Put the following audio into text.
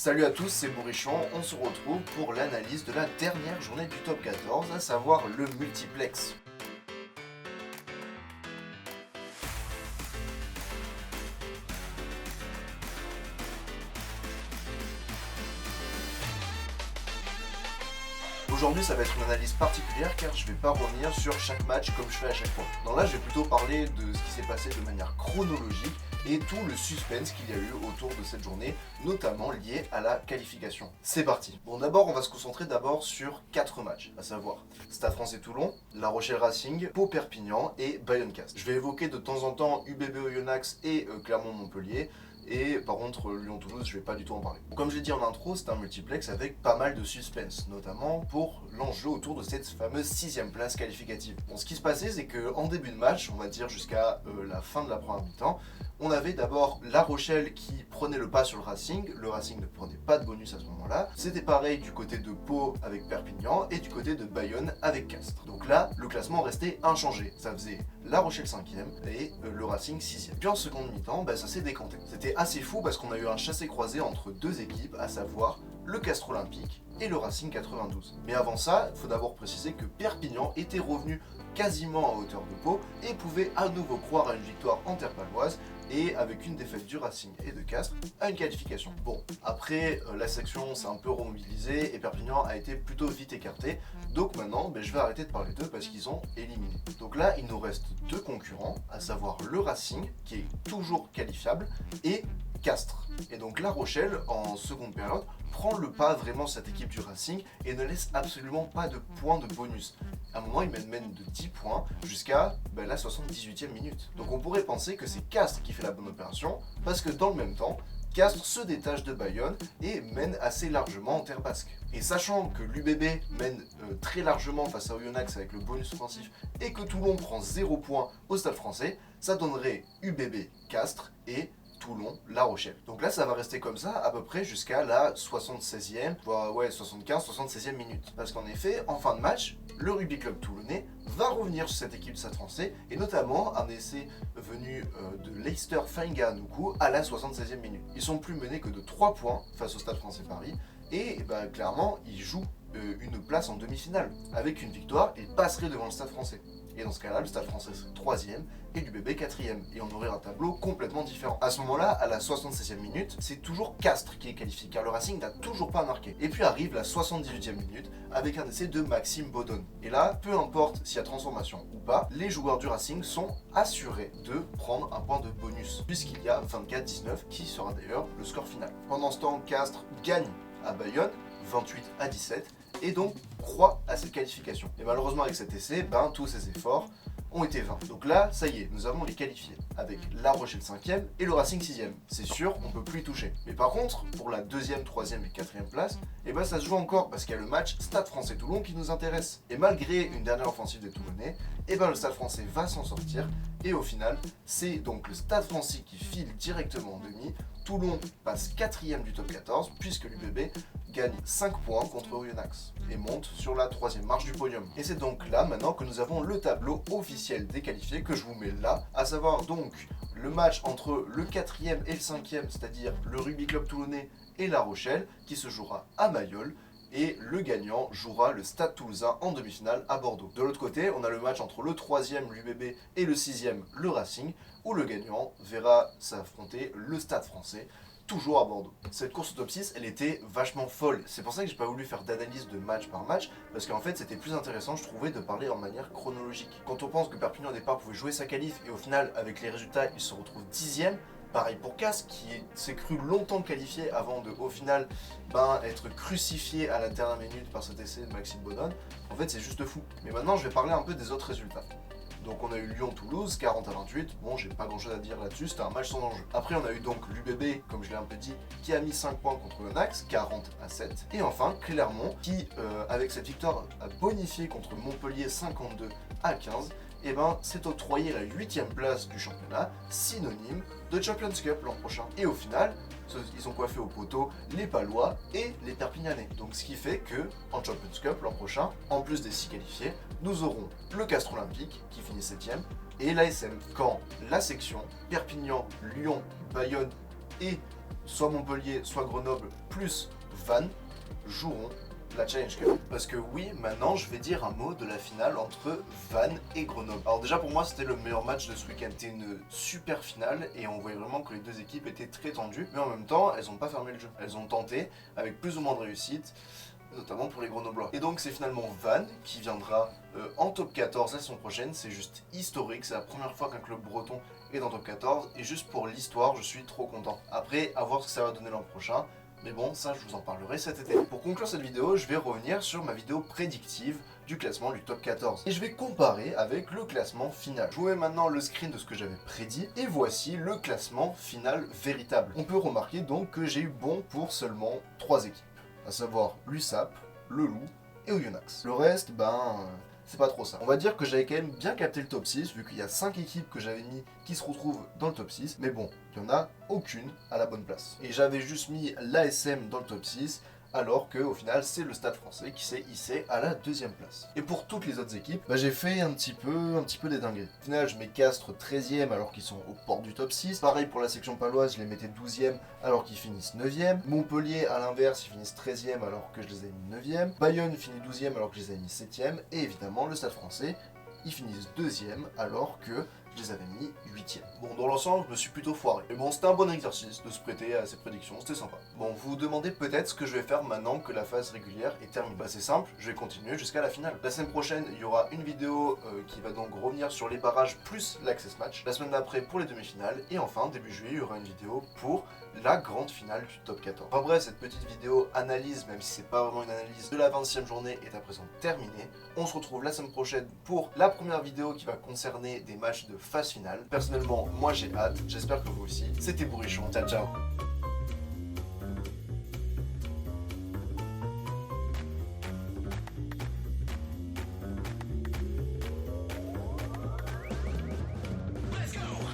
Salut à tous, c'est Bourrichon, on se retrouve pour l'analyse de la dernière journée du top 14, à savoir le multiplex. Aujourd'hui ça va être une analyse particulière car je vais pas revenir sur chaque match comme je fais à chaque fois. Non, là je vais plutôt parler de ce qui s'est passé de manière chronologique et tout le suspense qu'il y a eu autour de cette journée, notamment lié à la qualification. C'est parti. Bon, d'abord on va se concentrer sur 4 matchs, à savoir Stade Français Toulon, La Rochelle Racing, Pau Perpignan et Bayonne Castres. Je vais évoquer de temps en temps UBB Oyonnax et Clermont Montpellier. Et par contre, Lyon-Toulouse, je vais pas du tout en parler. Comme je l'ai dit en intro, c'est un multiplex avec pas mal de suspense, notamment pour l'enjeu autour de cette fameuse 6ème place qualificative. Bon, ce qui se passait, c'est qu'en début de match, on va dire jusqu'à la fin de la première mi-temps, on avait d'abord La Rochelle qui prenait le pas sur le Racing ne prenait pas de bonus à ce moment-là. C'était pareil du côté de Pau avec Perpignan et du côté de Bayonne avec Castres. Donc là, le classement restait inchangé. Ça faisait La Rochelle 5ème et le Racing 6ème. Puis en seconde mi-temps, ça s'est décanté. C'était assez fou parce qu'on a eu un chassé-croisé entre deux équipes, à savoir le Castres Olympique et le Racing 92. Mais avant ça, il faut d'abord préciser que Perpignan était revenu quasiment à hauteur de Pau et pouvait à nouveau croire à une victoire en terre paloise et avec une défaite du Racing et de Castres à une qualification. Bon, après la section s'est un peu remobilisée et Perpignan a été plutôt vite écarté, donc maintenant je vais arrêter de parler d'eux parce qu'ils ont éliminé. Donc là il nous reste deux concurrents, à savoir le Racing qui est toujours qualifiable et Castres. Et donc La Rochelle en seconde période prend le pas vraiment cette équipe du Racing et ne laisse absolument pas de points de bonus. À un moment, il mène de 10 points jusqu'à la 78e minute. Donc on pourrait penser que c'est Castres qui fait la bonne opération, parce que dans le même temps, Castres se détache de Bayonne et mène assez largement en terre basque. Et sachant que l'UBB mène très largement face à Oyonnax avec le bonus offensif et que Toulon prend 0 points au Stade Français, ça donnerait UBB Castres et Toulon, La Rochelle. Donc là, ça va rester comme ça à peu près jusqu'à la 76e, voire 76e minute. Parce qu'en effet, en fin de match, le Rugby Club toulonnais va revenir sur cette équipe du Stade Français et notamment un essai venu de Leicester Fainga'a-Noukou à la 76e minute. Ils sont plus menés que de 3 points face au Stade Français Paris et clairement, ils jouent une place en demi-finale. Avec une victoire, ils passeraient devant le Stade Français. Et dans ce cas-là, le Stade Français serait 3ème et l'UBB 4ème. Et on aurait un tableau complètement différent. À ce moment-là, à la 76e minute, c'est toujours Castres qui est qualifié car le Racing n'a toujours pas marqué. Et puis arrive la 78e minute avec un essai de Maxime Baudonne. Et là, peu importe s'il y a transformation ou pas, les joueurs du Racing sont assurés de prendre un point de bonus puisqu'il y a 24-19 qui sera d'ailleurs le score final. Pendant ce temps, Castres gagne à Bayonne 28-17 et donc croit à cette qualification. Et malheureusement avec cet essai, tous ces efforts ont été vains. Donc là, ça y est, nous avons les qualifiés avec La Rochelle 5ème et le Racing 6ème. C'est sûr, on ne peut plus y toucher. Mais par contre, pour la 2ème, 3ème et 4ème place, ça se joue encore parce qu'il y a le match Stade Français Toulon qui nous intéresse. Et malgré une dernière offensive des Toulonnais, le Stade Français va s'en sortir et au final, c'est donc le Stade Français qui file directement en demi. Toulon passe 4ème du top 14 puisque l'UBB gagne 5 points contre Oyonnax et monte sur la 3ème marche du podium. Et c'est donc là maintenant que nous avons le tableau officiel des qualifiés que je vous mets là, à savoir donc le match entre le 4ème et le 5ème, c'est-à-dire le Rugby Club Toulonnais et La Rochelle qui se jouera à Mayol. Et le gagnant jouera le Stade Toulousain en demi-finale à Bordeaux. De l'autre côté, on a le match entre le 3ème, l'UBB, et le 6ème, le Racing, où le gagnant verra s'affronter le Stade Français, toujours à Bordeaux. Cette course au top 6, elle était vachement folle. C'est pour ça que j'ai pas voulu faire d'analyse de match par match, parce qu'en fait c'était plus intéressant, je trouvais, de parler en manière chronologique. Quand on pense que Perpignan au départ pouvait jouer sa qualif, et au final, avec les résultats, il se retrouve 10ème, pareil pour Castres qui s'est cru longtemps qualifié avant de, au final, être crucifié à la dernière minute par cet essai de Maxime Baudonne. En fait, c'est juste fou. Mais maintenant, je vais parler un peu des autres résultats. Donc on a eu Lyon-Toulouse, 40-28, bon j'ai pas grand chose à dire là-dessus, c'était un match sans enjeu. Après on a eu donc l'UBB, comme je l'ai un peu dit, qui a mis 5 points contre Oyonnax, 40-7. Et enfin Clermont, qui avec cette victoire a bonifié contre Montpellier 52-15, s'est octroyé la 8ème place du championnat, synonyme de Champions Cup l'an prochain. Et au final, ils ont coiffé au poteau les Palois et les Perpignanais. Donc ce qui fait que en Champions Cup l'an prochain, en plus des 6 qualifiés, nous aurons le Castres Olympique qui finit 7ème et l'ASM quand la section Perpignan, Lyon, Bayonne et soit Montpellier, soit Grenoble, plus Vannes joueront la Challenge Cup. Parce que oui, maintenant je vais dire un mot de la finale entre Vannes et Grenoble. Alors déjà pour moi c'était le meilleur match de ce week-end. C'était une super finale et on voyait vraiment que les deux équipes étaient très tendues. Mais en même temps, elles n'ont pas fermé le jeu. Elles ont tenté avec plus ou moins de réussite, notamment pour les Grenoblois. Et donc c'est finalement Vannes qui viendra en top 14 la saison prochaine. C'est juste historique, c'est la première fois qu'un club breton est dans top 14. Et juste pour l'histoire, je suis trop content. Après, à voir ce que ça va donner l'an prochain. Mais bon, ça je vous en parlerai cet été. Pour conclure cette vidéo, je vais revenir sur ma vidéo prédictive du classement du top 14. Et je vais comparer avec le classement final. Je vous mets maintenant le screen de ce que j'avais prédit. Et voici le classement final véritable. On peut remarquer donc que j'ai eu bon pour seulement 3 équipes. À savoir l'USAP, le Loup et Oyonnax. Le reste, c'est pas trop ça. On va dire que j'avais quand même bien capté le top 6, vu qu'il y a 5 équipes que j'avais mis qui se retrouvent dans le top 6, mais bon, il n'y en a aucune à la bonne place. Et j'avais juste mis l'ASM dans le top 6, alors qu'au final, c'est le Stade Français qui s'est hissé à la 2e place. Et pour toutes les autres équipes, j'ai fait un petit peu des dingueries. Au final, je mets Castres 13e alors qu'ils sont aux portes du top 6. Pareil pour la section paloise, je les mettais 12e alors qu'ils finissent 9e. Montpellier, à l'inverse, ils finissent 13e alors que je les ai mis 9e. Bayonne finit 12e alors que je les ai mis 7e. Et évidemment, le Stade Français, ils finissent 2e alors que je les avais mis 8e. Bon, dans l'ensemble, je me suis plutôt foiré. Mais bon, c'était un bon exercice de se prêter à ces prédictions, c'était sympa. Bon, vous vous demandez peut-être ce que je vais faire maintenant que la phase régulière est terminée. C'est simple, je vais continuer jusqu'à la finale. La semaine prochaine, il y aura une vidéo qui va donc revenir sur les barrages plus l'Access Match. La semaine d'après pour les demi-finales. Et enfin, début juillet, il y aura une vidéo pour la grande finale du top 14. Enfin bref, cette petite vidéo analyse, même si c'est pas vraiment une analyse, de la 20e journée est à présent terminée. On se retrouve la semaine prochaine pour la première vidéo qui va concerner des matchs de phase finale. Personnellement, moi j'ai hâte, j'espère que vous aussi. C'était Bourrichon, ciao ciao.